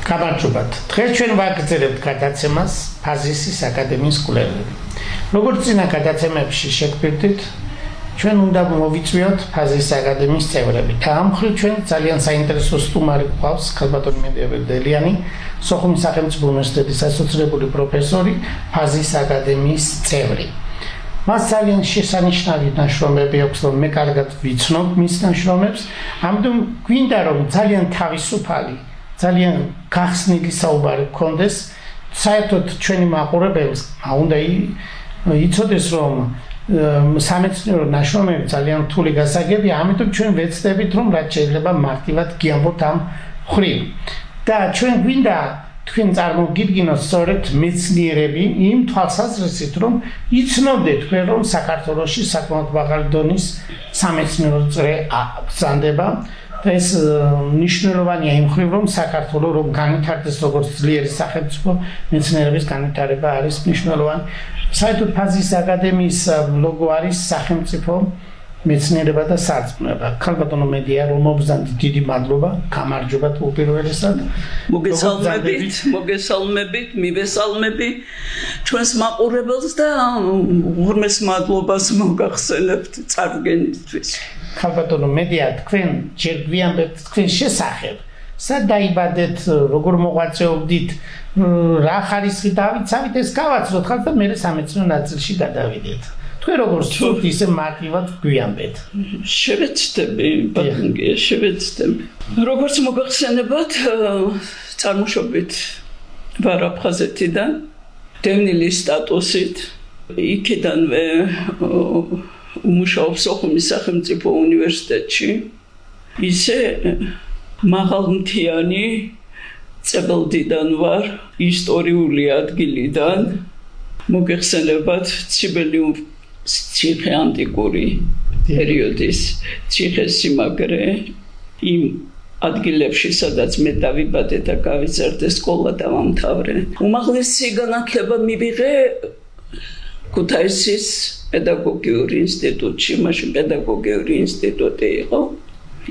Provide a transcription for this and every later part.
გამარჯობათ. დღეს ჩვენ ვაგრძელებთ გადაცემას ფაზისის აკადემიის კვლევები. როგორც წინა გადაცემებში შეგვიძლია, ჩვენ უნდა მოვიწვიოთ ფაზისის აკადემიის წევრები. და ამ მხრივ ჩვენ ძალიან საინტერესო სტუმარი გვყავს ქალბატონი მედევერდელიანი, სოხუმის სახელმწიფო უნივერსიტეტის ასოცირებული პროფესორი, ფაზისის აკადემიის წევრი. მას ძალიან შესანიშნავი ნაშრომები აქვს, რომ მე კარგად ვიცნობ მის ნაშრომებს, ამიტომ გვინდა რომ ძალიან თავისუფალი, ძალიან გახსნილი საუბარი გქონდეს, საერთოდ ჩვენი მაყურებელს უნდა იცოდეს, რომ სამეცნიერო ნაშრომები ძალიან რთული გასაგებია, ამიტომ ჩვენ ვეცდებით, რომ რაც შეიძლება მარტივად გიამბოთ ამ მხრივ. და ჩვენ გვინდა თქვენ წარმოგიდგინოთ სწორედ მეცნიერები იმ თვალსაზრისით, რომ იცნობდეთ თქვენ, რომ საქართველოში საკმაოდ მაღალი დონის სამეცნიერო წრე გრძანდება. და ეს მნიშვნელოვანია იმ მხრივ, რომ საქართველო რომ განვითარდეს როგორც ძლიერი სახელმწიფო, მეცნიერების განვითარება არის მნიშვნელოვანი. საერთოდ ფაზისის აკადემიის ლოგო არის სახელმწიფო მეცნიერება და სარწმუნოება. ქალბატონო მედია, რომ მოგზავნით, დიდი მადლობა, გამარჯობათ უპირველესად. მოგესალმებით, მივესალმები ჩვენს მაყურებელს და უღრმეს მადლობას მოგახსენებთ წარდგენისთვის. ქალბატონო მედია, თქვენ ჯერ გვიამბებთ თქვენ შესახებ. სად დაიბადეთ, როგორ მოღვაწეობდით, რა ხარისხი დავიცავით, ეს გავაცნოთ ხალხს და მე სამეცნიერო ნაწილში გადავიდეთ. თქვენ როგორ ვთქვით, ისე მარტივად გვიამბეთ. შევეცდები, ბატონგია, შევეცდები. როგორც მოგახსენებათ, წარმოშობით ვარ აფხაზეთიდან, დევნილი სტატუსით, იქიდანვე მუშაობ სოხუმის სახელმწიფო უნივერსიტეტში, ისე მაღალმთიანი წებელდიდან ვარ, ისტორიული ადგილიდან, მოგეხსენებათ ციხე ანტიკური პერიოდის ციხე-სიმაგრე, იმ ადგილებში, სადაც მე დავიბადე და გავიზარდე, სკოლა დავამთავრე. უმაღლესი განათლება მივიღე ქუთაისის პედაგოგიური ინსტიტუტში, მაშინ პედაგოგიური ინსტიტუტი იყო,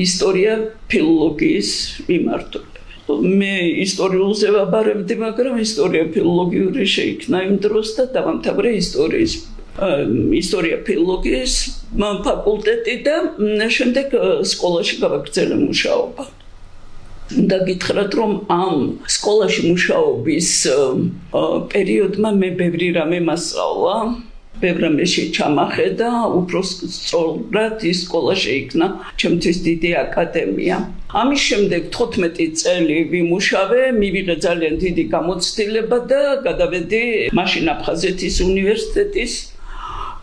ისტორია ფილოლოგიის მიმართულებით. მე ისტორიულზე ვაბარებდი, მაგრამ ისტორია ფილოლოგიური შეიქმნა იმ დროს და დავამთავრე ისტორია ფილოლოგიის ფაკულტეტი და შემდეგ სკოლაში გავაგრძელე მუშაობა. უნდა გითხრათ, რომ ამ სკოლაში მუშაობის პერიოდმა მე ბევრი რამე მასწავლა, ბევრ რამეში ჩამახედა, უფრო სწორად ის სკოლა შეიქმნა ჩემთვის დიდი აკადემია. ამის შემდეგ 14 წელი ვიმუშავე, მივიღე ძალიან დიდი გამოცდილება და გადავედი მაშინ აფხაზეთის უნივერსიტეტის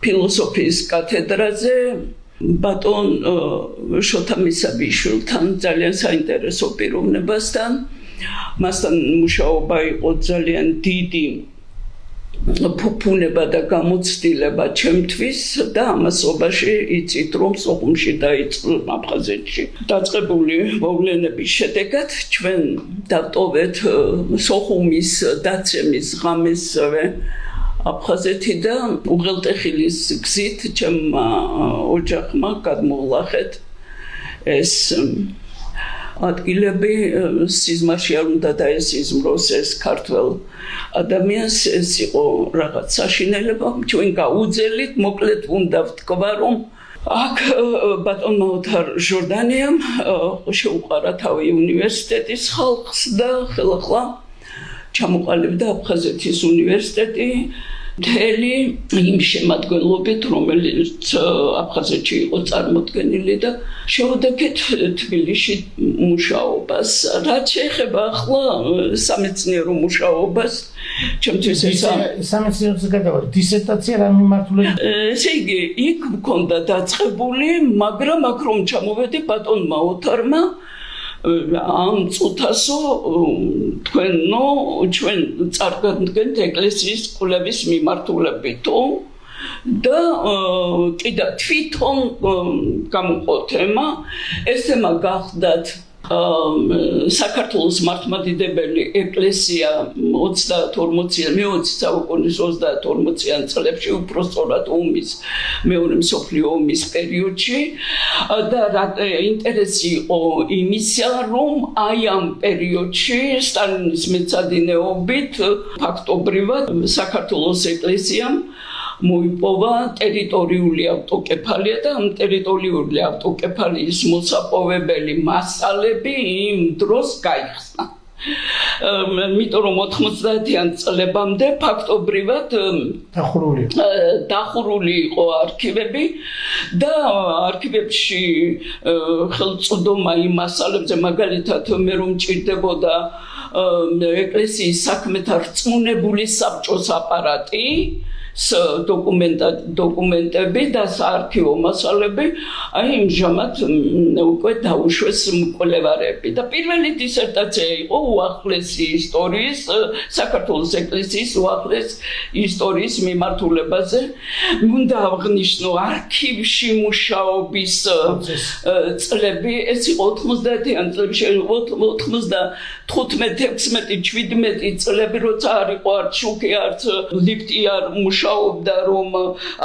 ფილოსოფიის კათედრაზე ბატონ შოთა მისაბიშვილთან, ძალიან საინტერესო პიროვნებასთან. მასთან მუშაობა იყო ძალიან დიდი ფუფუნება და გამოცდილება ჩემთვის და ამასობაში იცით, რომ სოხუმში დაიწყო აფხაზეთში დაწყებული მოვლენების შედეგად ჩვენ დავტოვეთ სოხუმის დაცემის ღამესვე აფხაზეთიდან უღელტეხილის გზით ჩემმა ოჯახმა გადმოვლახეთ ეს ადგილები, სიზმარში არ უნდა დაესიზმროს ეს ქართველ ადამიანს, ეს იყო რაღაც საშინელება, ჩვენ გაუძელით, მოკლედ უნდა ვთქვა, რომ აქ ბატონმა ოთარ ჟორდანიამ შეუყარა თავი უნივერსიტეტის ხალხს და ხელახლა ჩამოყალიბდა აფხაზეთის უნივერსიტეტი მთელი იმ შემადგენლობით, რომელიც აფხაზეთში იყო წარმოდგენილი და შევდექეთ თბილისში მუშაობას. რაც შეეხება ახლა სამეცნიერო მუშაობას, ჩემთვის სამეცნიეროზე გადავარდით, დისერტაცია რა მიმართულებით? ესე იგი, იქ მქონდა დაწყებული, მაგრამ აქ რომ ჩამოვედი ბატონმა ოთარმა ამ წუთასო ჩვენ წარდგენთ ეკლესიის კვლევის მიმართულებითო და კიდევ თვითონ გამოყო თემა, ეს თემა გახდათ საქართველოს მართლმადიდებელი ეკლესია 30-40 საუკუნის 30-40 წლებში უпростоრად ომის მეორე მსოფლიო ომის პერიოდში და ინტერესი იყო იმისა, რომ აი ამ პერიოდში სტალინის მეცადინეობით ფაქტობრივად საქართველოს ეკლესიამ მოიპოვა ტერიტორიული ავტოკეფალია და ამ ტერიტორიული ავტოკეფალიის მოსაპოვებელი მასალები იმ დროს გაიხსნა. იმიტომ რომ 90-იან წლებამდე ფაქტობრივად დახურული იყო არქივები და არქივებში ხელწოდომა იმ მასალებზე მაგალითად მე რომ მჭირდებოდა ეკლესიის საქმეთა რწმუნებული საბჭოს აპარატი დოკუმენტები და საარქივო მასალები აი ამჟამად უკვე დაუშვეს მკვლევარები და პირველი დისერტაცია იყო უახლესი ისტორიის საქართველოს ეკლესიის უახლეს ისტორიის მიმართულებაზე უნდა აღნიშნო არქივში მუშაობის წლები ეს იყო 90-იან წლებში 95-16-17 წლები როცა არ იყო არც შუქი არც ლიფტი არ მუშაობდა რომ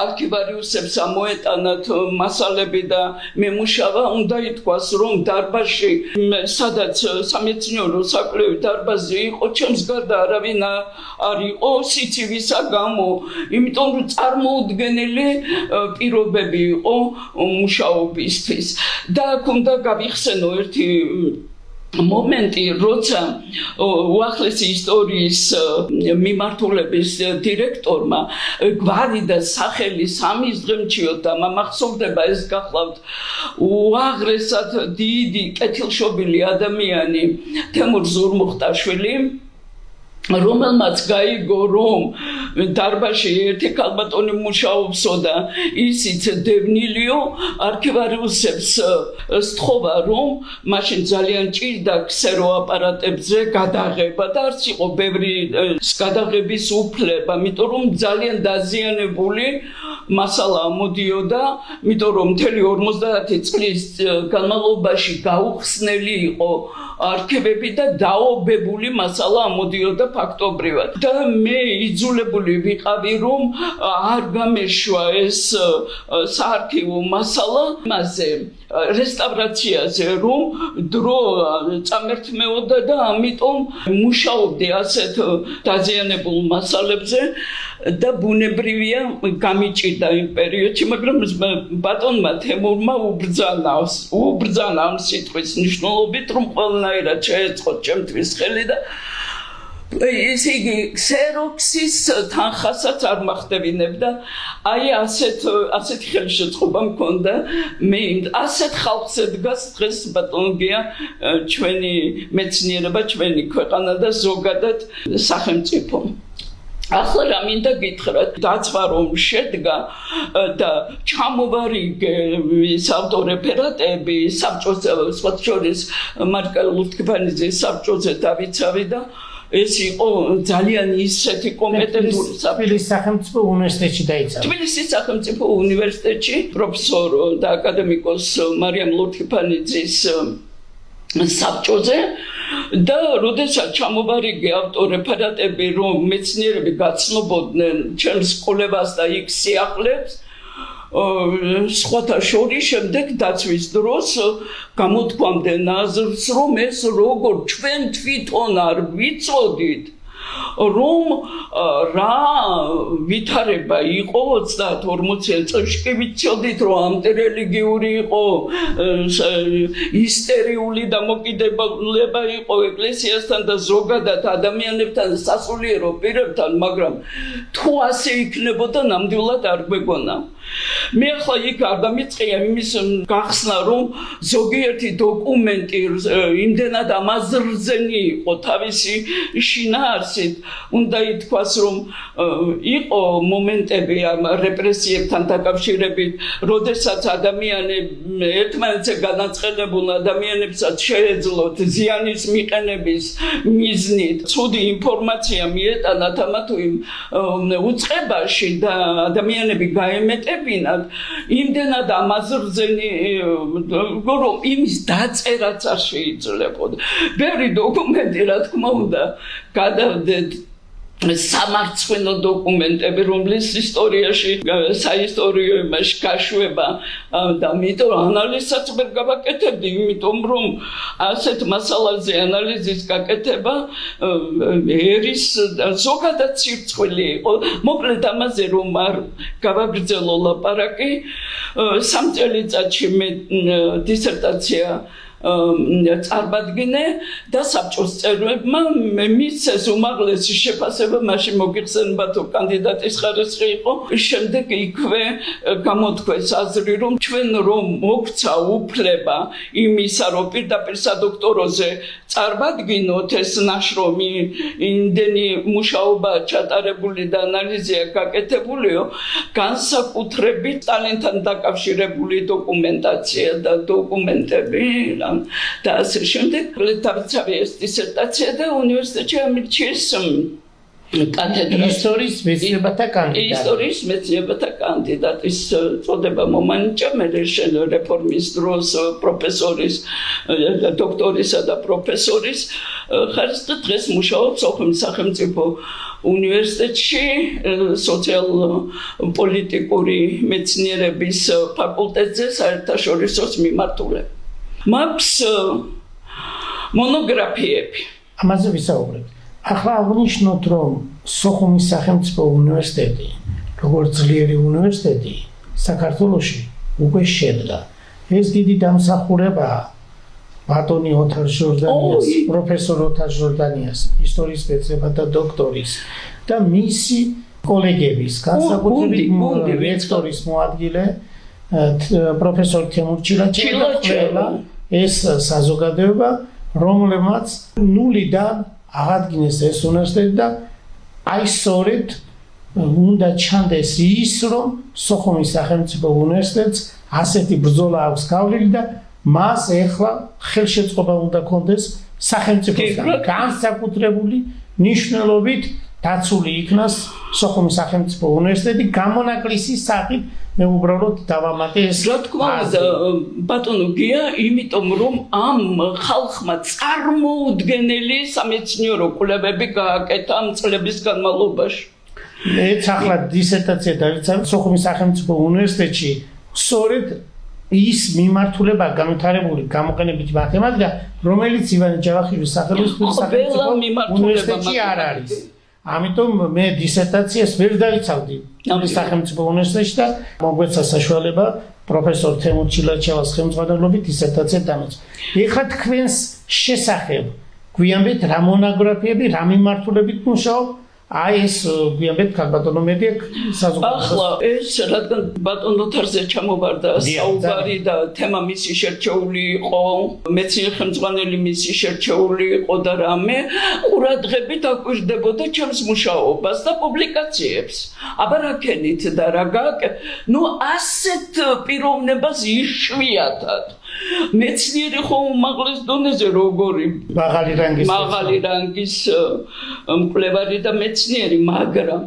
არქივარიუსებს ამოეტანათ მასალები და მემუშავა უნდა ითქვას რომ დარბაზში სადაც სამეცნიერო საკვლევი დარბაზი იყო ჩემს გარდა არავინ არ იყო სიცივისა გამო იმიტომ რომ წარმოუდგენელი პირობები იყო მუშაობისთვის და უნდა გავიხსენო ერთი მომენტი როცა უახლესი ისტორიის მიმართულების დირექტორმა გვარი და სახელი სამის დღე მჩიოდა მახსოვდება ეს გახლავთ უაღრესად დიდი კეთილშობილი ადამიანი თემურ ზურმუხტაშვილი რომელმაც გაიგო რომ დარბაზში ერთი ქალბატონი მუშაობსო და ისიც დევნილიო არქივარიუსებს სთხოვა რომ მაშინ ძალიან ჭირდა ქსერო აპარატებზე გადაღება და არც იყო ბევრი გადაღების უფლება იმიტომ რომ ძალიან დაზიანებული მასალა მოდიოდა იმიტომ რომ მთელი 50 წლის განმავლობაში გაუხსნელი იყო არქივები და დაობებული მასალა ამოდიოდა ფაქტობრივად და მე იძულებული ვიყავი რომ არ გამეშვა ეს საარქივო მასალა მასე რესტავრაციაზე რომ დრო წამერთმეოდა და ამიტომ მუშაობდი ასეთ დაზიანებულ მასალებზე და ბუნებრივია გამიჭირდა იმ პერიოდში მაგრამ ბატონმა თემურმა უბრძანა ამ სიტყვის მნიშვნელობით რომ ყველანაირად შეეწყო ჩემთვის ხელი და ესე იგი ქსეროქსის თანხასაც არ მახდებინებდა აი ასეთი ხელშეწყობა მქონდა მე ასეთ ხალხზე დგას დღეს ბატონგია ჩვენი მეცნიერება ჩვენი ქვეყანა და ზოგადად სახელმწიფო ახლა რა მინდა გითხრათ დაცვა რომ შედგა და ჩამოვარიგე ავტორეფერატები საბჭოზე სხვა შორის მარკა ლუთქიფანიძის საბჭოზე დავიცავი და ეს იყო ძალიან ისეთი კომპეტენტური თბილისის სახელმწიფო უნივერსიტეტში დაიცავა. თბილისის სახელმწიფო უნივერსიტეტში პროფესორ და აკადემიკოს მარიამ ლუთქიფანიძის საბჭოზე და როდესაც ჩამოვარიგე ავტორეფერატები რომ მეცნიერები გაცნობოდნენ ჩემს კვლევას და იქ სიახლეებს სხვათა შორის შემდეგ დაცვის დროს გამოთქვამდნენ აზრს რომ ეს როგორ ჩვენ თვითონ არ ვიცოდით რომ რა ვითარება იყო 30-40 წელს კი ვიცოდით რომ ამტერელიგიური იყო ისტერიული დამოკიდებულება იყო ეკლესიასთან და ზოგადად ადამიანებთან სასულიერო პირებთან მაგრამ თუ ასე იქნებოდა ნამდვილად არ გვეგონა მე ახლა იქ არ დამიწყია იმის გახსნა რომ ზოგიერთი დოკუმენტი იმდენად ამაზრზენი იყო თავისი შინაარსით უნდა ითქვას რომ იყო მომენტები ამ რეპრესიებთან დაკავშირებით როდესაც ადამიანები ერთმანეთზე განაწყენებულ ადამიანებსაც შეეძლოთ ზიანის მიყენების მიზნით ცუდი ინფორმაცია მიეტანათ ამა თუ იმ უწყებაში და ადამიანები გაემეტებინა დაევინათ იმდენად ამაზრზენი რომ იმის დაწერაც არ შეიძლებოდა ბევრი დოკუმენტი რა თქმა უნდა გადავდეთ სამარცხვინო დოკუმენტები რომლის ისტორიაში საისტორიო იმაში გაშვება და ამიტომ ანალიზსაც ვერ გავაკეთებდი იმიტომ რომ ასეთ მასალაზე ანალიზის გაკეთება ერის ზოგადად სირცხვილი იყო მოკლედ ამაზე რომ არ გავაგრძელო ლაპარაკი 3 წელიწადში მე დისერტაცია წარბადგინე და საბჭოს წევრებმა მისცეს უმაღლესი შეფასება მაშინ მოგიხსენება თუ კანდიდატის ხარისხი იყო შემდეგ იქვე გამოთქვეს აზრი რომ ჩვენ რომ მოგცა უფლება იმისა რომ პირდაპირ სადოქტოროზე წარბადგინოთ ეს ნაშრომი იმდენი მუშაობა ჩატარებული და ანალიზია გაკეთებულიო განსაკუთრებით ტალენტთან დაკავშირებული დოკუმენტაცია და დოკუმენტები და ასე შემდეგ დავიცავი ეს დისერტაცია და უნივერსიტეტში ამირჩიეს კათედრა ისტორიის მეცნიერებათა კანდიდატი ისტორიის მეცნიერებათა კანდიდატის წოდება მომანიჭა მე რეფორმის დროს პროფესორის დოქტორისა და პროფესორის ხარისხით და დღეს მუშაობს ოხუმის სახელმწიფო უნივერსიტეტში სოციალ-პოლიტიკური მეცნიერების ფაკულტეტზე საერთაშორისო მიმართულებით მაქვს მონოგრაფიები. ამაზე ვისაუბრებთ. ახლა აღნიშნოთ, რომ სოხუმის სახელმწიფო უნივერსიტეტი, როგორც ძლიერი უნივერსიტეტი, საქართველოში უკვე შედგა. ეს დიდი დამსახურებაა ბატონი ოთარ ჟორდანიას, პროფესორ ოთარ ჟორდანიას, ისტორიის მეცნიერებათა დოქტორის და მისი კოლეგების, განსაკუთრებით რექტორის მოადგილე პროფესორ თემურ ჩილაჩევა ეს საზოგადოება რომელმაც ნულიდან აღადგინეს ეს უნივერსიტეტი და აი სწორედ უნდა ჩანდეს ის რომ სოხუმის სახელმწიფო უნივერსიტეტს ასეთი ბრძოლა აქვს გავლილი და მას ეხლა ხელშეწყობა უნდა კონდეს სახელმწიფოსგან განსაკუთრებული მნიშვნელობით დაცული იქნას სოხუმის სახელმწიფო უნივერსიტეტი გამონაკლისის სახით მე უბრალოდ დავამატე ეს რა თქმა უნდა ბატონო გია იმიტომ რომ ამ ხალხმა წარმოუდგენელი სამეცნიერო კვლევები გააკეთა ამ წლების განმავლობაში მეც ახლა დისერტაცია დავიცავი სოხუმის სახელმწიფო უნივერსიტეტში სწორედ ის მიმართულება განვითარებული გამოყენებით მათემატიკა რომელიც ივანე ჯავახიშვილის სახელმწიფო უნივერსიტეტში არ არის ამიტომ მე დისერტაციას ვერ დავიცავდი სახელმწიფო უნივერსიტეტში და მოგვეცა საშუალება პროფესორ თემურ ჩილაჩევას ხელმძღვანელობით დისერტაცია დამეწვა. ეხლა თქვენს შესახებ გვიანბეთ რა მონოგრაფიები, რა მიმართულებით მუშაობ? აი ეს გვიანბეთ ქალბატონო მედია საზოგადოებას. ახლა ეს რადგან ბატონო თარზე ჩამოვარდა საუბარი და თემა მისი შერჩეული იყო, მეცნიერ ხელმძღვანელი მისი შერჩეული იყო და რამე ყურადღებით აკვირდებოდა ჩემს მუშაობას და პუბლიკაციებს. აბა რა ქენით და რა გააკეთე? ნუ ასეთ პიროვნებას იშვიათად მეცნიერი ხო უმაღლეს დონეზე როგორი მაღალი რანგის მკვლევარი და მეცნიერი მაგრამ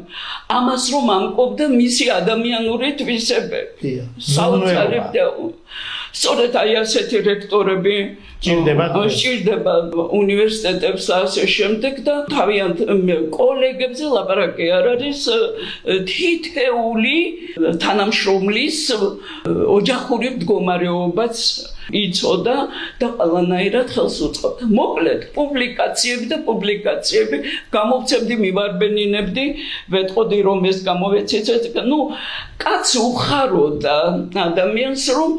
ამას რომ ამკობდა მისი ადამიანური თვისებები საოცარებდა სწორედ აი ასეთი რექტორები ჭირდება უნივერსიტეტებს ასე შემდეგ და თავიანთ კოლეგებზე ლაპარაკი არ არის თითეული თანამშრომლის ოჯახური მდგომარეობაც იცოდა და ყველანაირად ხელს უწყობდა. მოკლედ პუბლიკაციები გამოვცემდი, მივარბენინებდი, ვეტყოდი რომ ეს გამოვეცეცეთ. ნუ კაც უხაროდა ადამიანს რომ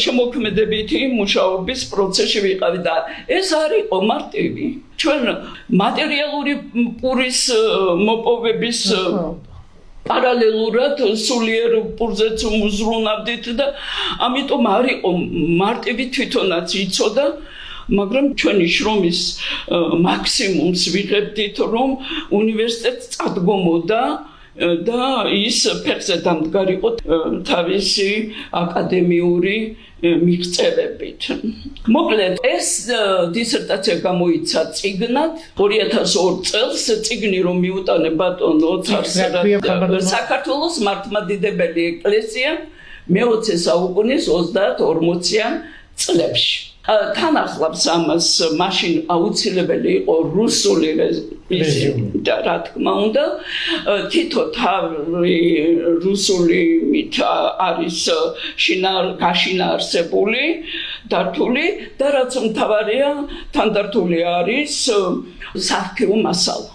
შემოქმედებითი მუშაობის პროცესში ვიყავი და ეს არ იყო მარტივი. ჩვენ მატერიალური პურის მოპოვების პარალელურად სულიერ პურზეც მუზრუნავდით და ამიტომ არ იყო მარტივი თვითონაც იცოდა მაგრამ ჩვენი შრომის მაქსიმუმს ვიღებდით რომ უნივერსიტეტს წადგომოდა და ის ფეხზე დამდგარიყო თავისი აკადემიური მიღწევებით. მოკლედ ეს დისერტაცია გამოიცა წიგნად 2002 წელს წიგნი რომ მიუტანე ბატონ ოთარს საქართველოს მართლმადიდებელი ეკლესია მე-20 საუკუნის 30-40 წლებში. თან ახლავს ამას მაშინ აუცილებელი იყო რუსული რეჟიმი და რა თქმა უნდა თითო თავი რუსული არის გაშინაარსებული დართული და რაც მთავარია თანდართული არის საარქივო მასალა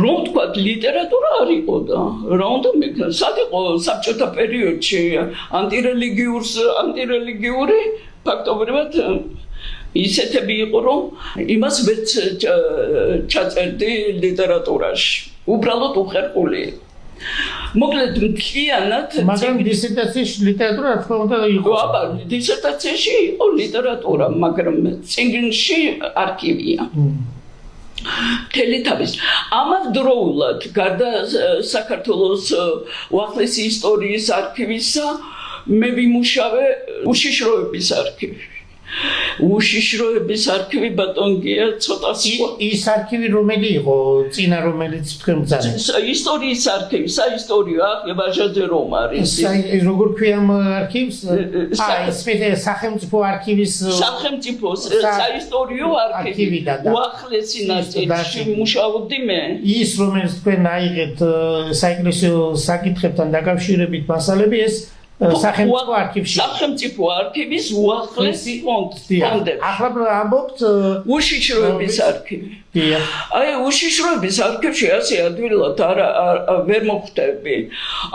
რომ თქვა ლიტერატურა არ იყო და რა უნდა მეკლა სად იყო საბჭოთა პერიოდში ანტირელიგიური ფაქტობრივად ისეთები იყო რომ იმას ვერც ჩაწერდი ლიტერატურაში უბრალოდ უხერხული მოკლედ მთლიანად მაგრამ დისერტაციაში ლიტერატურა რა თქმა უნდა იყო აბა დისერტაციაში იყო ლიტერატურა მაგრამ წიგნში არქივია თელითავის ამავდროულად გარდა საქართველოს უახლესი ისტორიის არქივისა მე ვიმუშავე უშიშროების არქივი. უშიშროების არქივი ბატონგია ცოტა სხვა. ის არქივი რომელი იყო? წინა რომელიც თქვენ ბრძანეთ? ისტორიის არქივი, საისტორიო აღებაჟაძე რომ არის. როგორ ქვია ამ არქივს? სახელმწიფო არქივის სახელმწიფოს საისტორიო არქივი. უახლესი ნაწილში მუშაობდი მე. ის რომელიც თქვენ აიღეთ საეკლესიო საკითხებთან დაკავშირებით მასალები ეს სახელმწიფო არქივში სახელმწიფო არქივის უახლესი ფონდები ახლა ამბობთ უშიშროების არქივი აი უშიშროების არქივში ასე ადვილად ვერ მოხვდები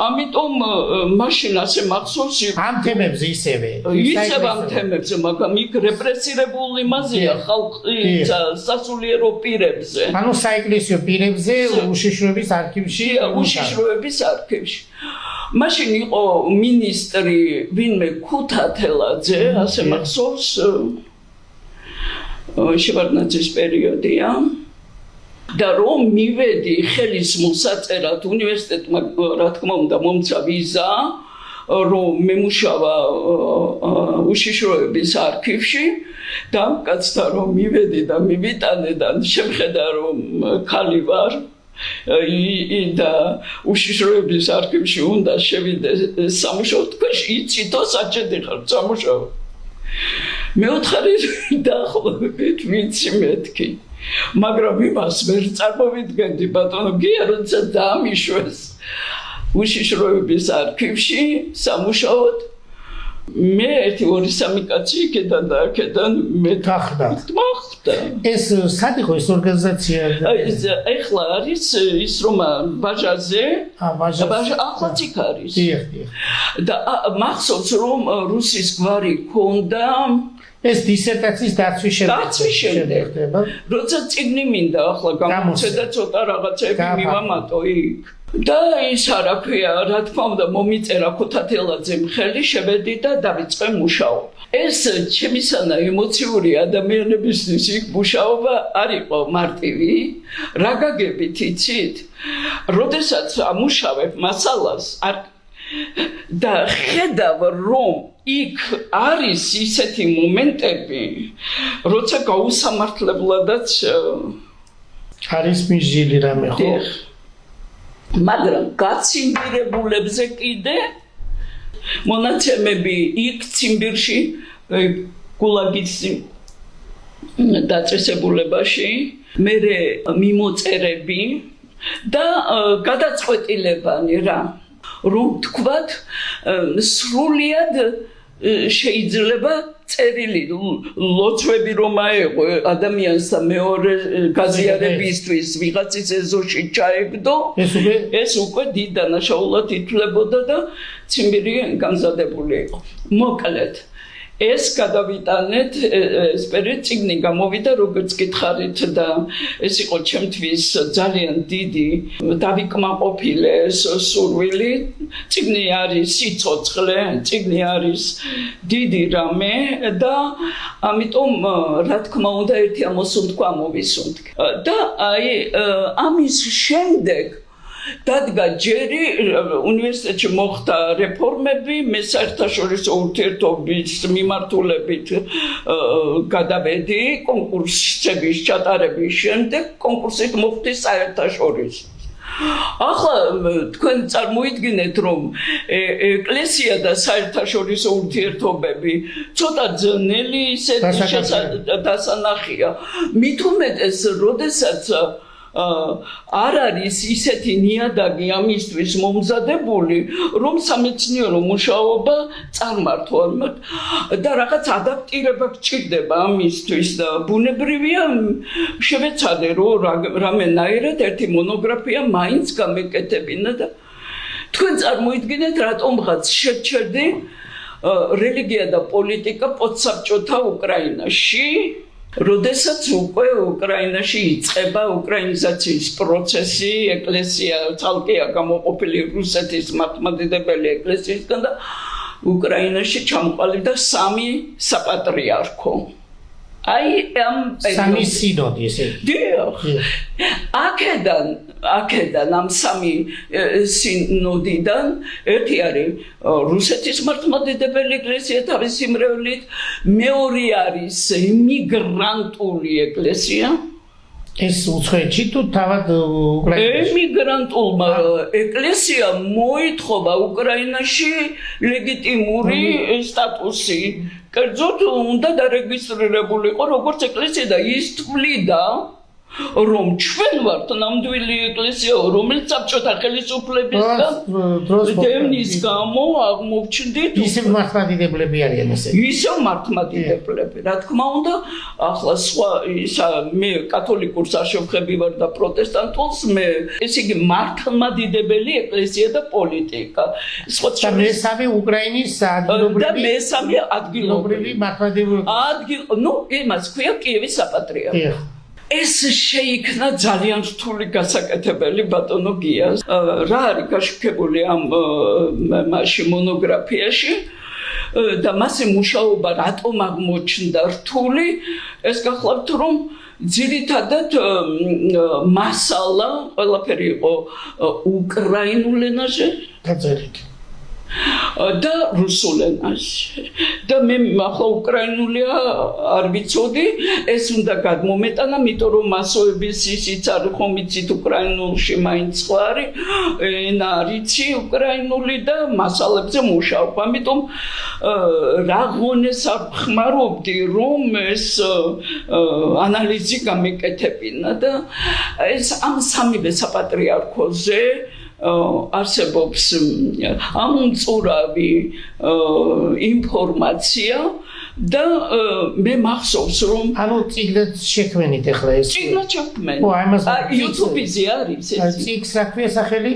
ამიტომ მაშინ ასე მახსოვს ამ თემებზე ისევე ამ თემებზე მაგრამ იქ რეპრესირებული მასია ხალხი სასულიერო პირებზე ანუ საეკლესიო პირებზე უშიშროების არქივში უშიშროების არქივში მაშინ იყო მინისტრი ვინმე ქუთათელაძე ასე მახსოვს შევარდნაძის პერიოდია და რომ მივედი ხელის მოსაწერად უნივერსიტეტმა რა თქმა უნდა მომცა ვიზა რომ მემუშავა უშიშროების არქივში და კაცთა რომ მივედი და მივიტანე და შემხედა რომ ხალი ვარ და უშიშროების არქივში უნდა შევიდე სამუშაო თქვენში იცითო საჭედი ხარ სამუშაო მეოთხარი დაახლოებით ვიცი მეთქი მაგრამ იმას ვერ წარმოვიდგენდი ბატონო გია როცა დაამიშვეს უშიშროების არქივში სამუშაოდ მე 1-2-3 კაცი იქიდან და აქედან მე გახდა ეს სად იყო ეს ორგანიზაცია ეხლა არის ის რომ ბაჟაზე ახლაც იქ არის და მახსოვს რომ რუსის გვარი ქონდა ეს დისერტაციის დაცვის შემდეგ ხდება როცა წიგნი მინდა ახლა გამოცე და ცოტა რაღაცები მივამატო იქ და ის არა ქვია რა თქმა უნდა მომიწერა ქუთათელაძემ ხელი შევედი და დავიწყე მუშაობა ეს ჩემისანა ემოციური ადამიანებისთვის იქ მუშაობა არ იყო მარტივი რა გაგებით იცით როდესაც ამუშავებ მასალას და ხედავ რომ იქ არის ისეთი მომენტები როცა გაუსამართლებლადაც არის მიჟილი რამე ხო მაგრამ გაციმბირებულებზე კიდე მონაცემები იქ ციმბირში გულაგის დაწესებულებაში მე მიმოწერები და გადაწყვეტილებანი რა რომ თქვათ სრულიად შეიძლება წერილი ლოცვები რომ აეღო ადამიანს და მეორე გაზიარებისთვის ვიღაცის ეზოში ჩაეგდო ეს უკვე დიდ დანაშაულად ითვლებოდა და ციმბირი გამზადებული იყო მოკლედ ეს გადავიტანეთ ეს წიგნი გამოვიდა როგორც გითხარით და ეს იყო ჩემთვის ძალიან დიდი დავიკმაყოფილე სურვილი წიგნი არის სიცოცხლე წიგნი არის დიდი რამე და ამიტომ რა თქმა უნდა ერთი ამოსუნთქვა მოვისუნთქე და აი ამის შემდეგ დადგა ჯერი უნივერსიტეტში მოხდა რეფორმები მე საერთაშორისო ურთიერთობის მიმართულებით გადავედი კონკურსების ჩატარების შემდეგ კონკურსით მოხდი საერთაშორისო ახლა თქვენ წარმოიდგინეთ რომ ეკლესია და საერთაშორისო ურთიერთობები ცოტა ძნელი დასანახია მით უმეტეს როდესაც არ არის ისეთი ნიადაგი ამისთვის მომზადებული რომ სამეცნიერო მუშაობა წარმართვა და რაღაც ადაპტირება გჭირდება ამისთვის და ბუნებრივია შევეცადე რომ რამენაირად ერთი მონოგრაფია მაინც გამეკეთებინა და თქვენ წარმოიდგინეთ რატომღაც შეჩერდი რელიგია და პოლიტიკა პოსტსაბჭოთა უკრაინაში როდესაც უკვე უკრაინაში იწყება უკრაინიზაციის პროცესი, ეკლესია ცალკეა გამოყოფილი რუსეთის მართლმადიდებელი ეკლესიისგან და უკრაინაში ჩამოყალიბდა 3 საპატრიარქო. აი ამ სამი სინოდი ესე. დიახ. აქედან ამ 3 სინოდიდან ერთი არის რუსეთის მართლმადიდებელი ეკლესია თავისი მრევლით, მეორე არის იმიგრანტული ეკლესია. ეს უცხოეთში თუ თავად უკრაინაში? ემიგრანტულმა ეკლესიამ მოითხოვა უკრაინაში ლეგიტიმური სტატუსი. კერძოდ უნდა დარეგისტრირებულიყო როგორც ეკლესია და ის თვლიდა რომ ჩვენ ვართ ნამდვილი ეკლესია რომელიც საბჭოთა ხელისუფლებისგან დევნის გამო აღმოჩნდით ისევ მართლმადიდებლები არიან ესე. ისევ მართლმადიდებლები რა თქმა უნდა ახლა სხვა მე კათოლიკურს არ შევხედი ვარ და პროტესტანტულს მე ესე იგი მართლმადიდებელი ეკლესია და პოლიტიკა და მესამე უკრაინის ადგილობრივი მართლმადიდებელი იმას ქვია კიევის საპატრიარქო ეს შეიქმნა ძალიან რთული გასაკეთებელი ბატონო გიას. რა არის გაშუქებული ამ მასში მონოგრაფიაში და მასე მუშაობა რატომ აღმოჩნდა რთული ეს გახლავთ რომ ძირითადად მასალა ყველაფერი იყო უკრაინულ ენაზე დაწერილი და რუსულ ენაზე და მე ახლა უკრაინულია არ ვიცოდი ეს უნდა გადმომეტანა იმიტომ რომ მასოების ისიც არ ხომ იცით უკრაინულში მაინც სხვა არის ენა არიცი უკრაინული და მასალებზე მუშაობ ამიტომ რა ღონეს არ ხმარობდი რომ ეს ანალიზი გამეკეთებინა და ეს ამ სამივე საპატრიარქოზე არსებობს ამომწურავი ინფორმაცია და მე მახსოვს რომ ანუ წიგნად შექმნით ახლა ეს წიგნად შექმნით YouTube-ზე არის ეს წიგნს რა ქვია სახელი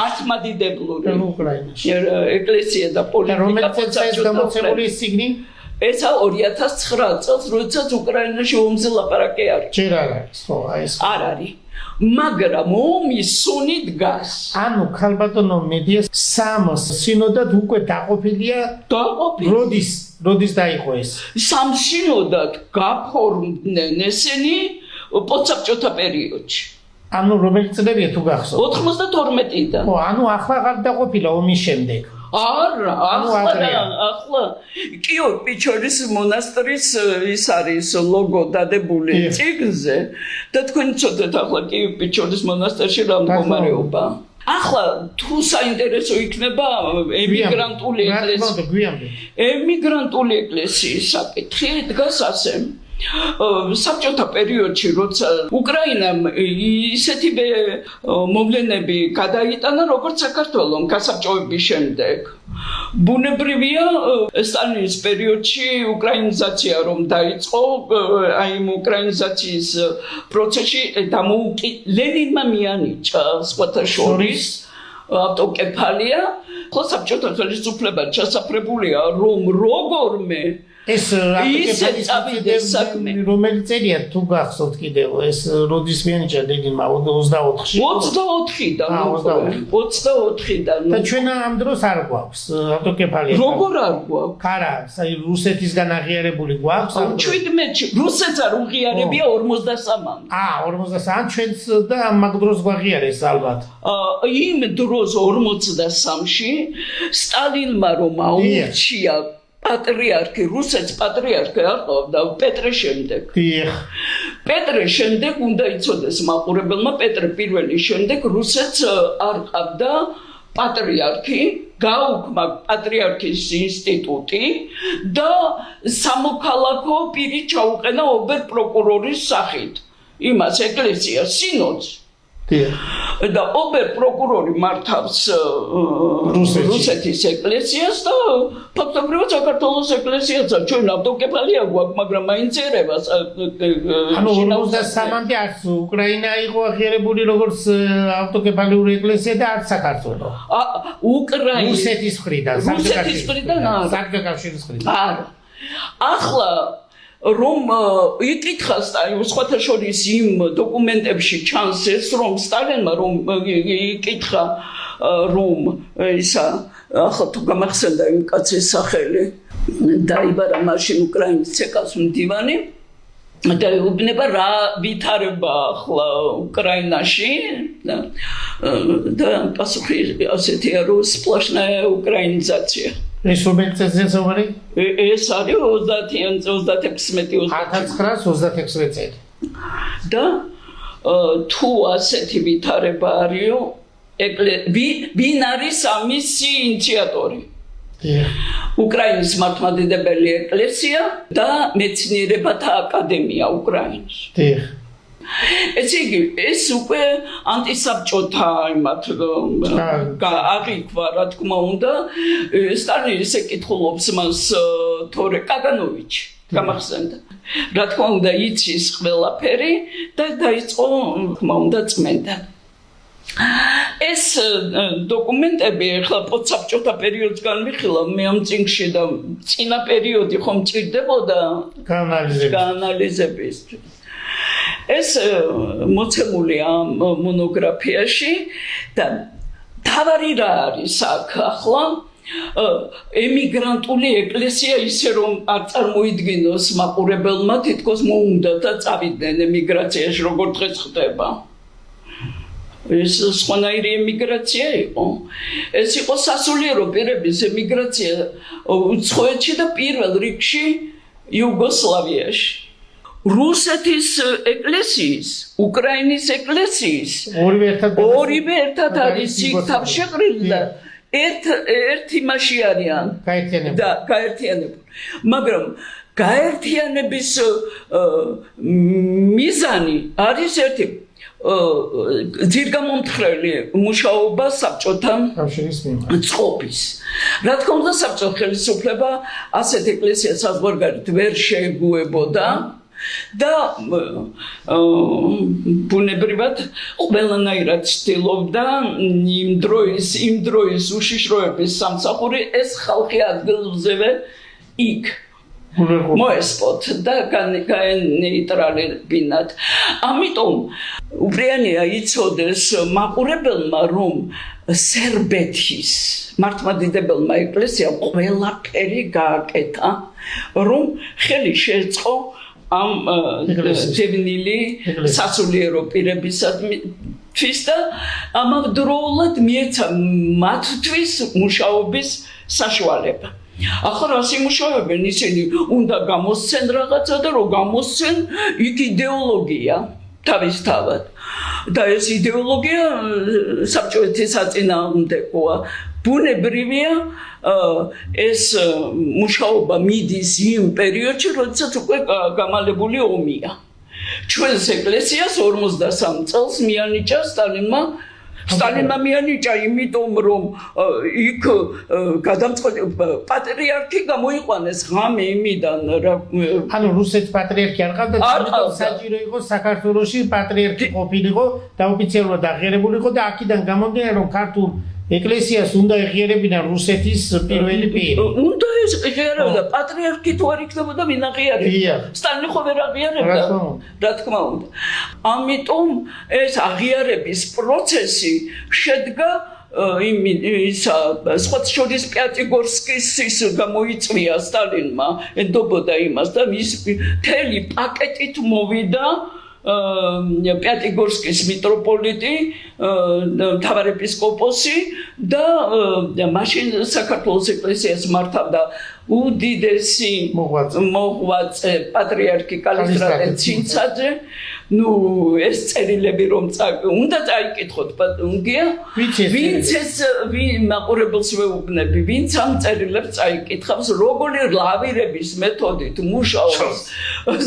მართლმადიდებლური უკრაინაში ეკლესია და პოლიტიკა რომელიც ეს გამოცემული წიგნი ესა 2009 წელს როდესაც უკრაინაში ომზე ლაპარაკი არის ჯერ არ არის ხო აი ეს არ არის მაგრამ ომის სუნი დგას. ანუ ქალბატონო მედია სამ სინოდად უკვე დაყოფილია. როდის დაიყო ეს? სამ სინოდად გაფორმდნენ ესენი პოსტსაბჭოთა პერიოდში. ანუ რომელი წლებია თუ გახსოვთ? 92-დან. ხო, ანუ ახლა აღარ დაყოფილა ომის შემდეგ. არა, ახლა კიევ-პეჩორის მონასტრის ის არის ლოგო დადებული წიგნზე და თქვენ ცოდეთ ახლა კიევ-პეჩორის მონასტერში რა მდგომარეობა. ახლა თუ საინტერესო იქნება ემიგრანტული ეკლესია. ემიგრანტული ეკლესიის საკითხი დგას ასე. საბჭოთა პერიოდში როცა უკრაინამ ისეთი მოვლენები გადაიტანა როგორც საქართველოს გასაბჭოების შემდეგ ბუნებრივია სტალინის პერიოდში უკრაინიზაცია რომ დაიწყო აი იმ უკრაინიზაციის პროცესში ლენინმა მიანიჭა სხვათა შორის ავტოკეფალია ხო საბჭოთა ხელისუფლება ჩასაფრებულია რომ როგორმე ეს რომელი წერია თუ გახსოვთ კიდევ ეს როდის მიანიჭა ლენინმა 24-ში 24-დან და ჩვენ ამ დროს არ გვაქვს ავტოკეფალია როგორ არ გვაქვს არა აი რუსეთისგან აღიარებული გვაქვს 17-ში რუსეთს არ უღიარებია 53-მდე 53 ჩვენც და მაგ დროს გვაღიარეს ალბათ იმ დროს 53-ში სტალინმა რომ აურჩია პატრიარქი რუსეთის პატრიარქი არ ყავდა პეტრე შემდეგ. პეტრე შემდეგ უნდა იცოდეს მაყურებელმა, პეტრე პირველი შემდეგ რუსეთს არ ყავდა პატრიარქი, გაუქმა პატრიარქის ინსტიტუტი და სამოქალაქო პირი ჩაუყენა ობერ პროკურორის სახით. იმას ეკლესიას სინოდს. და ობერ პროკურორი მართავს რუსეთის ეკლესიას და ფაქტობრივად საქართველოს ეკლესიასაც ჩვენ ავტოკეფალია გვაქვს, მაგრამ მაინც ერევა. ანუ 53-მდე არც უკრაინა იყო აღიარებული როგორც ავტოკეფალიური ეკლესია და არც საქართველო. რუსეთის მხრიდან, საბჭოთა კავშირის მხრიდან. არა. ახლა რომ იკითხა სხვათა შორის იმ დოკუმენტებში ჩანს ეს, რომ სტალინმა რომ იკითხა რომ ისა ახლა თუ გამახსენდა იმ კაცის სახელი დაიბარა მაშინ უკრაინის ცეკას მდივანი და ეუბნება რა ვითარება ახლა უკრაინაში და პასუხი ასეთია რომ სპლაშნაია უკრაინიზაცია. ეს რომელი წელია ზოგადად? ეს არის 1936 წელი. და თუ ასეთი ვითარება არისო, ვინ არის ამის ინიციატორი? უკრაინის მართლმადიდებელი ეკლესია და მეცნიერებათა აკადემია უკრაინის. ეს იგი ეს უკვე ანტისაბჭოთა იმათ აღიქვა, რა თქმა უნდა, სტალინი ესე კითხულობს მას თორე კაგანოვიჩი გამახსენდა. რა თქმა უნდა, იცის ყველაფერი და დაიწყო, თქმა უნდა, წმენდა. ეს დოკუმენტები ახლა პოსტსაბჭოთა პერიოდს განვიხილავ, მე ამ წიგნში და წინა პერიოდი ხომ მჭირდებოდა გაანალიზებისთვის. ეს მოცემული ამ მონოგრაფიაში და თავარი რა არის აქ ახლა ემიგრანტული ეკლესია ისე რომ არ წარმოიდგინოს მაყურებელმა, თითქოს მოუნდა და წავიდნენ ემიგრაციაში, როგორ დღეს ხდება. ეს სხვანაირი ემიგრაცია იყო. ეს იყო სასულიერო პირების ემიგრაცია უცხოეთში და პირველ რიგში იუგოსლავიაში. რუსეთის ეკლესიის, უკრაინის ეკლესიის ორივე ერთად არის იქ თავშეყრილი და ერთ იმაში არიან და გაერთიანებული. მაგრამ გაერთიანების მიზანი არის ერთი ძირგამომთხრელი მუშაობა საბჭოთა წყობის. რა თქმა უნდა, საბჭოთა ხელისუფლება ასეთ ეკლესიას საზღვარგარეთ ვერ შეეგუებოდა და ბუნებრივად ყველანაირად ცდილობდა იმ დროის უშიშროების სამსახური ეს ხალხი ადგილზევე იქ მოესპოთ და გაენეიტრალებინათ. ამიტომ უბრალია იცოდეს მაყურებელმა, რომ სერბეთის მართლმადიდებელმა ეკლესიამ ყველაფერი გააკეთა, რომ ხელი შეეწყო ამ ძებნილი სასულიერო პირებისათვის და ამავდროულად მიეცა მათთვის მუშაობის საშუალება. ახლა რა სიმუშავებენ ისინი, უნდა გამოსცენ რაღაცა და რომ გამოსცენ იქ იდეოლოგია თავისთავად. და ეს იდეოლოგია საბჭოეთის საწინააღმდეგოა. ბუნებრივია ეს მუშაობა მიდის იმ პერიოდში, როდესაც უკვე გამალებული ომია. ჩვენს ეკლესიას 53 წელს მიანიჭა სტალინმა მიანიჭა, იმიტომ რომ იქ პატრიარქი გამოიყვანეს ღამე იმიდან. ანუ რუსეთის პატრიარქი არ ყავდა, საჭირო იყო საქართველოში პატრიარქი ყოფილიყო და ოფიციალურად აღიარებულიყო და აქედან გამომდინარე რომ ქართულ ეკლესიას უნდა ეღიარებინა რუსეთის პირველი პირი. უნდა ეს ეღიარებოდა, პატრიარქი თუ არ იქნებოდა ვინ აღიარებდა? სტალინი ხო ვერ აღიარებდა, რა თქმა უნდა. ამიტომ ეს აღიარების პროცესი შედგა სხვათა შორის პიატიგორსკის გამოიწვია სტალინმა, ენდობოდა იმას და ის მთელი პაკეტით მოვიდა პიატიგორსკის მიტროპოლიტი, მთავარეპისკოპოსი და მაშინ საქართველოს ეკლესიას მართავდა უდიდესი მოღვაწე პატრიარქი კალისტრატე ცინცაძე. ეს წერილები რომ უნდა წაიკითხოთ პატონგია, ვინც ეს მაყურებელს ვეუბნები, ვინც ამ წერილებს წაიკითხავს, როგორი ლავირების მეთოდით მუშაობს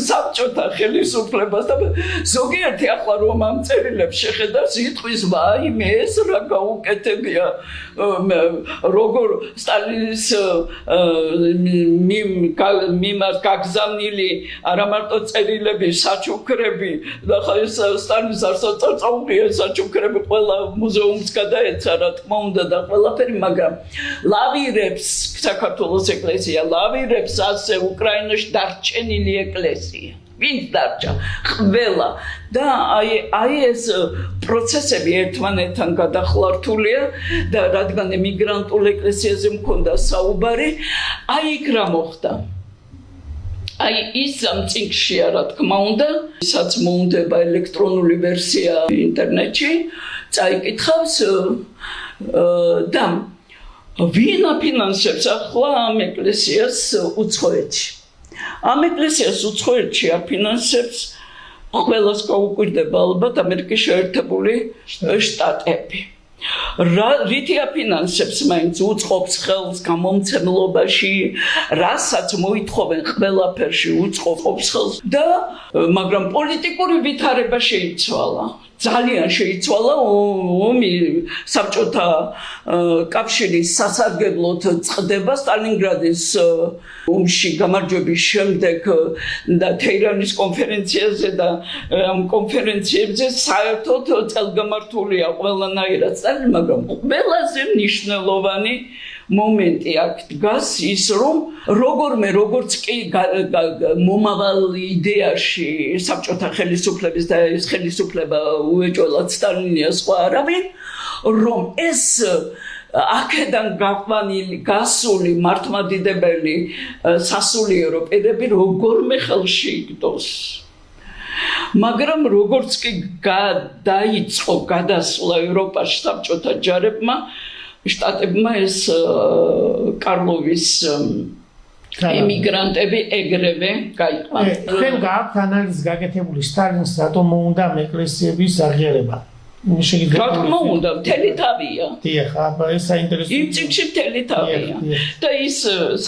საბჭოთა ხელისუფლებას და ზოგიერთი ახლა რომ ამ წერილებს შეხედავს, იტყვის ვაიმე ეს რა გაუკეთებია, როგორ სტალინის მიმართ გაგზავნილი არა მარტო წერილები, საჩუქრები და ეს სტალინის არსაწარწაუყია საჩუქრები ყველა მუზეუმს გადაეცა რა თქმა უნდა და ყველაფერი, მაგრამ ლავირებს საქართველოს ეკლესია, ლავირებს ასე უკრაინაში დარჩენილი ეკლესია. ვინც დარჩა? ყველა. და აი ეს პროცესები ერთმანეთთან გადახლართულია და რადგან ემიგრანტულ ეკლესიაზე მქონდა საუბარი, აი იქ რა მოხდა. აი ის ამ წიგნშია რა თქმა უნდა, ისაც მოუნდება ელექტრონული ვერსია ინტერნეტში, წაიკითხავს და ვინ აფინანსებს ახლა ამ ეკლესიას უცხოეთში. ამ ეკლესიას უცხოეთში აფინანსებს ყველას გაუკვირდება ალბათ ამერიკის შეერთებული შტატები. რითი აფინანსებს მაინც უწყობს ხელს გამომცემლობაში, რასაც მოითხოვენ ყველაფერში უწყობს ხელს და მაგრამ პოლიტიკური ვითარება შეიცვალა. ძალიან შეიცვალა ომი საბჭოთა კავშირის სასარგებლოდ წყდება სტალინგრადის ომში გამარჯვების შემდეგ და თეირანის კონფერენციაზე და ამ კონფერენციებზე საერთოდ წელგამართულია ყველანაირად სტალინი, მაგრამ ყველაზე მნიშვნელოვანი მომენტი აქ დგას ის, რომ როგორც კი მომავალ იდეაში საბჭოთა ხელისუფლების და ეს ხელისუფლება უეჭველად სტალინია სხვა არავინ, რომ ეს აქედან გაყვანილი გასული მართლმადიდებელი სასულიერო პირები როგორმე ხელში იგდოს. მაგრამ როგორც კი დაიწყო გადასვლა ევროპაში საბჭოთა ჯარებმა, შტატებმა ეს კარლოვის ემიგრანტები ეგრევე გაიყვანა. თქვენ გააქვთ ანალიზი გაკეთებული სტალინს რატომ მოუნდა ამ ეკლესიების აღიარება? რა თქმა უნდა, მთელი თავია. დიახ, აბა ეს საინტერესო. იმ წიგნში მთელი თავია. და ის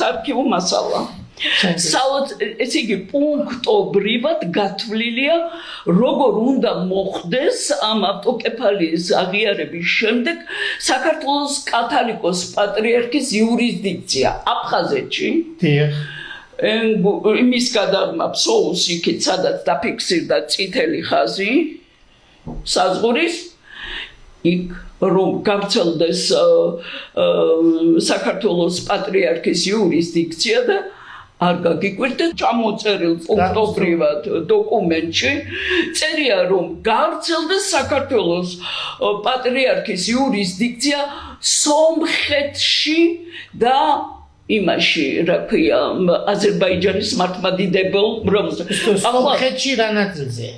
საარქივო მასალა. ესე იგი პუნქტობრივად გათვლილია, როგორ უნდა მოხდეს ამ ავტოკეფალიის აღიარების შემდეგ საქართველოს კათოლიკოს პატრიარქის იურისდიქცია აფხაზეთში. დიახ. იმის გადაღმა ფსოუს იქით, სადაც დაფიქსირდა წითელი ხაზი საზღვრის, იქ რომ გავრცელდეს საქართველოს პატრიარქის იურისდიქცია და არ გაგიკვირდეთ ჩამოწერილ პუნქტობრივად დოკუმენტში წერია რომ გავრცელდეს საქართველოს პატრიარქის იურისდიქცია სომხეთში და იმაში რა ქვია აზერბაიჯანის მართლმადიდებელ მრევლზე. სომხეთში რა ნაწილზე?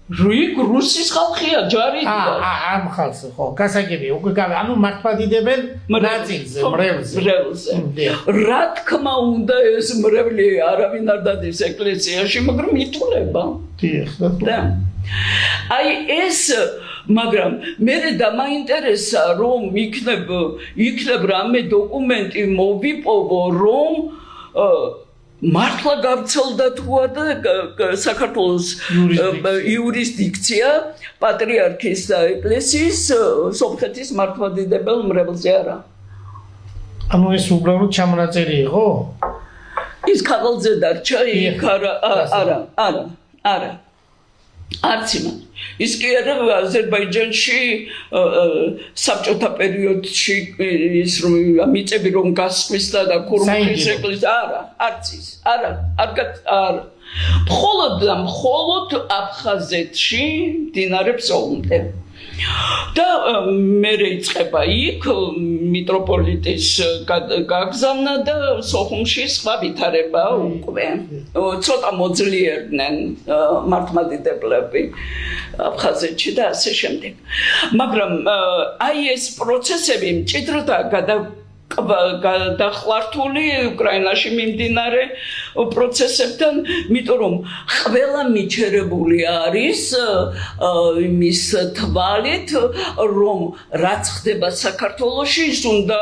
რუსის ხალხია ჯარიდან. ამ ხალხს ხო, გასაგებია, უკვე ანუ მართლმადიდებელ ნაწილზე, მრევლზე. რა თქმა უნდა ეს მრევლი არავინ არ დადის ეკლესიაში, მაგრამ ითვლება. დიახ. აი ეს მაგრამ მე დამაინტერესა რომ იქნებ რამე დოკუმენტი მოვიპოვო რომ მართლა გავრცელდა თუა და საქართველოს იურისდიქცია პატრიარქის და ეკლესიის სომხეთის მართლმადიდებელ მრევლზე არა. ანუ ეს უბრალოდ ჩამონაწერი იყო? ის ქაღალდზე დარჩა, იქ არა. არც იმან. ის კი არა აზერბაიჯანში საბჭოთა პერიოდში ის რომ მიწები რომ გასხვისდა და ქურუმის ეკლესია არც ის არა. მხოლოდ აფხაზეთში მდინარე ფსოუნდე. და მე იწყება იქ მიტროპოლიტის გაგზავნა და სოხუმში სხვა ვითარება უკვე ცოტა მოძლიერდნენ მართლმადიდებლები აფხაზეთში და ასე შემდეგ. მაგრამ აი ეს პროცესები მჭიდროდაა გადახლართული უკრაინაში მიმდინარე პროცესებთან, იმიტომ რომ ყველა მიჩერებული არის იმის თვალით, რომ რაც ხდება საქართველოში, ის უნდა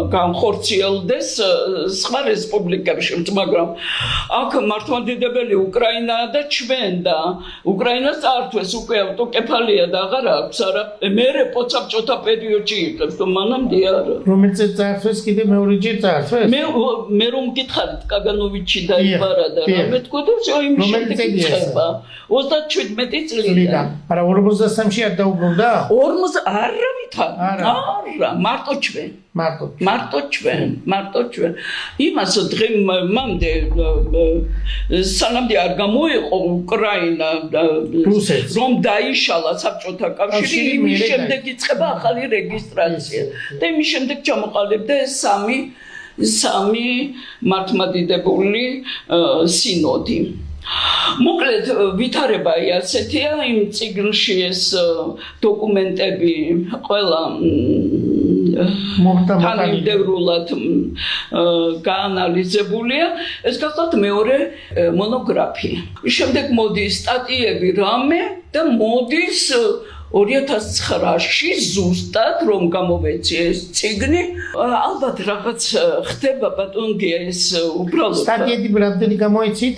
განხორციელდეს სხვა რესპუბლიკებში, მაგრამ აქ მართლმადიდებელი უკრაინაა და ჩვენ და უკრაინას წაართვეს უკვე ავტოკეფალია და აღარ აქვს არა მერე პოცაბჭოთა პერიოდში იღებს და მანამდე არა რომელიც წაართვეს კიდე მეორეჯერ წაართვეს მე რომ გითხარით კაგანოვიჩი დაიბარა და რამე თქვა და იმ შემდეგ იწყება 37 წლიდან არა 53-ში არ დაუბრუნდა 40 არავითარ არა მარტო ჩვენ მარტო ჩვენ იმას დღემამდე სანამდე არ გამოიყო უკრაინა რომ დაიშალა საბჭოთა კავშირი იმის შემდეგ იწყება ახალი რეგისტრაცია და იმის შემდეგ ჩამოყალიბდა სამი მართლმადიდებელი სინოდი მოკლედ ვითარება ასეთია იმ წიგნში ეს დოკუმენტები ყველა თანამდებრულად გაანალიზებულია ეს გახლავთ მეორე მონოგრაფია შემდეგ მოდის სტატიები რამე და მოდის 2009-ში ზუსტად რომ გამოვეცი ეს წიგნი ალბათ რაღაც ხდება ბატონგია ეს უბრალოდ სტატიები რამდენი გამოიცით?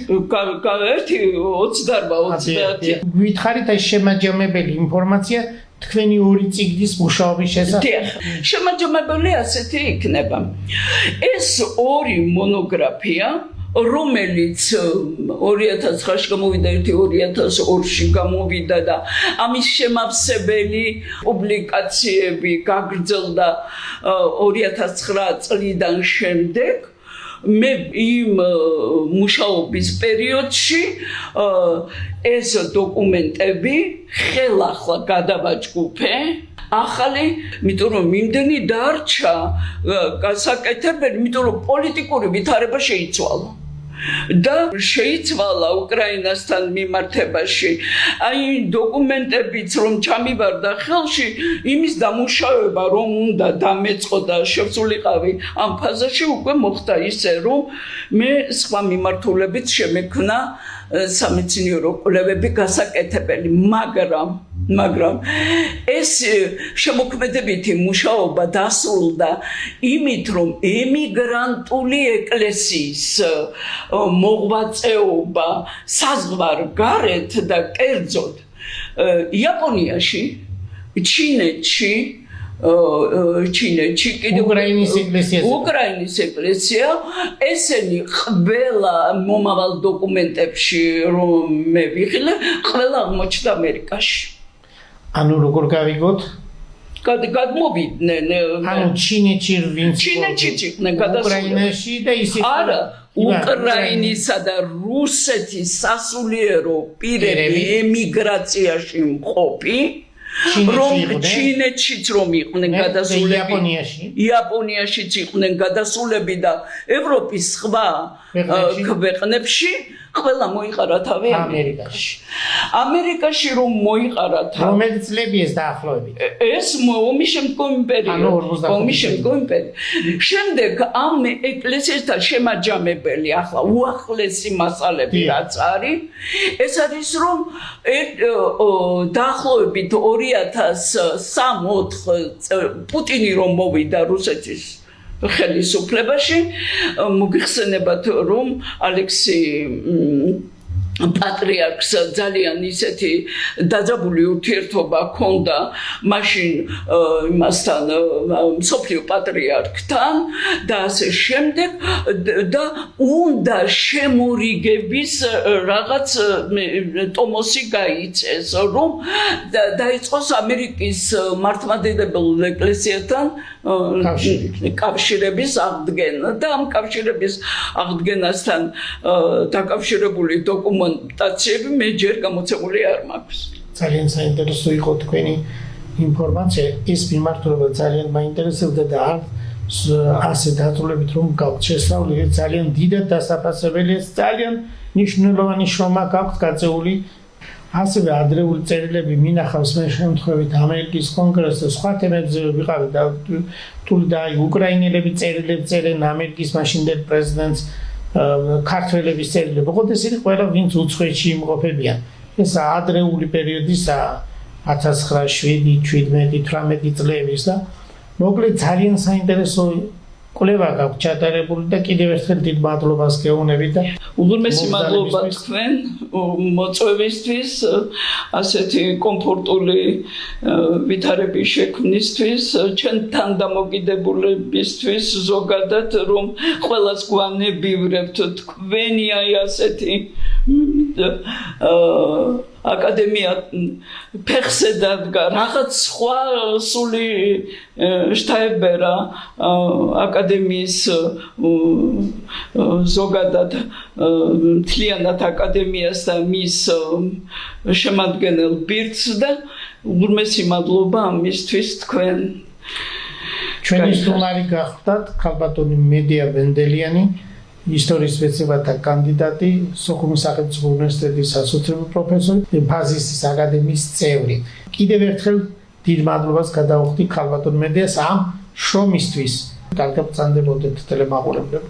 ერთი 20 გითხარით ეს შემაჯამებელი ინფორმაცია თქვენი ორი წიგნის მუშაობის შესახებ. შემაჯამებელი ასეთი იქნება. ეს ორი მონოგრაფია რომელიც 2009-ში გამოვიდა, 2002-ში გამოვიდა და ამის შემავსებელი პუბლიკაციები გაგრძელდა 2009 წლიდან შემდეგ მე იმ მუშაობის პერიოდში ეს დოკუმენტები ხელახლა გადავაჯგუფე ახალი, იმიტომ რომ იმდენი დარჩა გასაკეთებელი, იმიტომ რომ პოლიტიკური ვითარება შეიცვალა. და შეიცვალა უკრაინასთან მიმართებაში. აი დოკუმენტებიც რომ ჩამივარდა ხელში, იმის დამუშავება რომ უნდა დამეწყო და შევსულიყავი ამ ფაზაში უკვე მოხდა ისე რომ მე სხვა მიმართულებით შემექმნა სამეცნიერო კვლევები გასაკეთებელი, მაგრამ ეს შემოქმედებითი მუშაობა დასრულდა იმით, რომ ემიგრანტული ეკლესიის მოღვაწეობა საზღვარგარეთ და კერძოდ იაპონიაში, ჩინეთში კიდე უკრაინის ეკლესია ესენი ყველა მომავალ დოკუმენტებში რომ მე ვიხილე ყველა აღმოჩნდა ამერიკაში ანუ როგორ გავიგოთ გადმოვიდნენ ანუ ჩინეთში იყვნენ უკრაინაში და ისიც არა უკრაინისა და რუსეთის სასულიერო პირები ემიგრაციაში მყოფი რომ ჩინეთშიც რომ იყვნენ გადასულები იაპონიაშიც იყვნენ გადასულები და ევროპის სხვა ქვეყნებში ყველა მოიყარა თავი ამერიკაში რომ მოიყარა თავი რომელი წლები ეს დაახლოებით ეს ომის შემდგომი პერიოდი შემდეგ ამ ეკლესიასთან შემაჯამებელი ახლა უახლესი მასალები რაც არის ეს არის რომ დაახლოებით 2003-4 პუტინი რომ მოვიდა რუსეთის ხელისუფლებაში მოგიხსენებათ რომ ალექსი პატრიარქს ძალიან ისეთი დაძაბული ურთიერთობა ჰქონდა მაშინ იმასთან მსოფლიო პატრიარქთან და ასე შემდეგ და უნდა შემორიგების რაღაც ტომოსი გაიწეს რომ დაიწყოს ამერიკის მართლმადიდებელ ეკლესიასთან კავშირების აღდგენა და ამ კავშირების აღდგენასთან დაკავშირებული დოკუმენტაციები მე ჯერ გამოცემული არ მაქვს. ძალიან საინტერესო იყო თქვენი ინფორმაცია. ეს მიმართულება ძალიან მაინტერესებდა და ასე დაწვრილებით რომ გაქვთ შესწავლილი ძალიან დიდად დასაფასებელია, ძალიან მნიშვნელოვანი შრომა გაქვთ გაწეული. ასევე ადრეული წერილები მინახავს მე შემთხვევით ამერიკის კონგრესზე სხვა თემებზე ვიყავი და თული და უკრაინელები წერილებს წერენ ამერიკის მაშინდელ პრეზიდენტს ქართველების წერილები. ოღონდ ესენი ყველა ვინც უცხოეთში იმყოფებიან. ეს ადრეული პერიოდისა 1907, 17, 18 წლების და მოკლედ ძალიან საინტერესო კვლევა გაქვთ ჩატარებული და კიდევ ერთხელ დიდ მადლობას გეუბნებით და უღრმესი მადლობა თქვენ მოწვევისთვის, ასეთი კომფორტული ვითარების შექმნისთვის, ჩვენთან დამოკიდებულებისთვის ზოგადად რომ ყველას გვანებივრებთ თქვენი აი ასეთი აკადემია ფეხზე დადგა რაღაც სხვა სული შტაებერა აკადემიის ზოგადად მთლიანად აკადემიას და მის შემადგენელ ბირთს და უღრმესი მადლობა ამისთვის თქვენ ჩვენი სტუმარი გახდათ ქალბატონი მედია ვენდელიანი ისტორიის მეცნიერებათა კანდიდატი, სოხუმის სახელმწიფო უნივერსიტეტის ასოცირებული პროფესორი, ფაზისის აკადემიის წევრი. კიდევ ერთხელ დიდ მადლობას გადავუხდი ქალბატონ მედიას ამ შრომისთვის. კარგად ბრძანდებოდეთ ტელემაყურებლებო.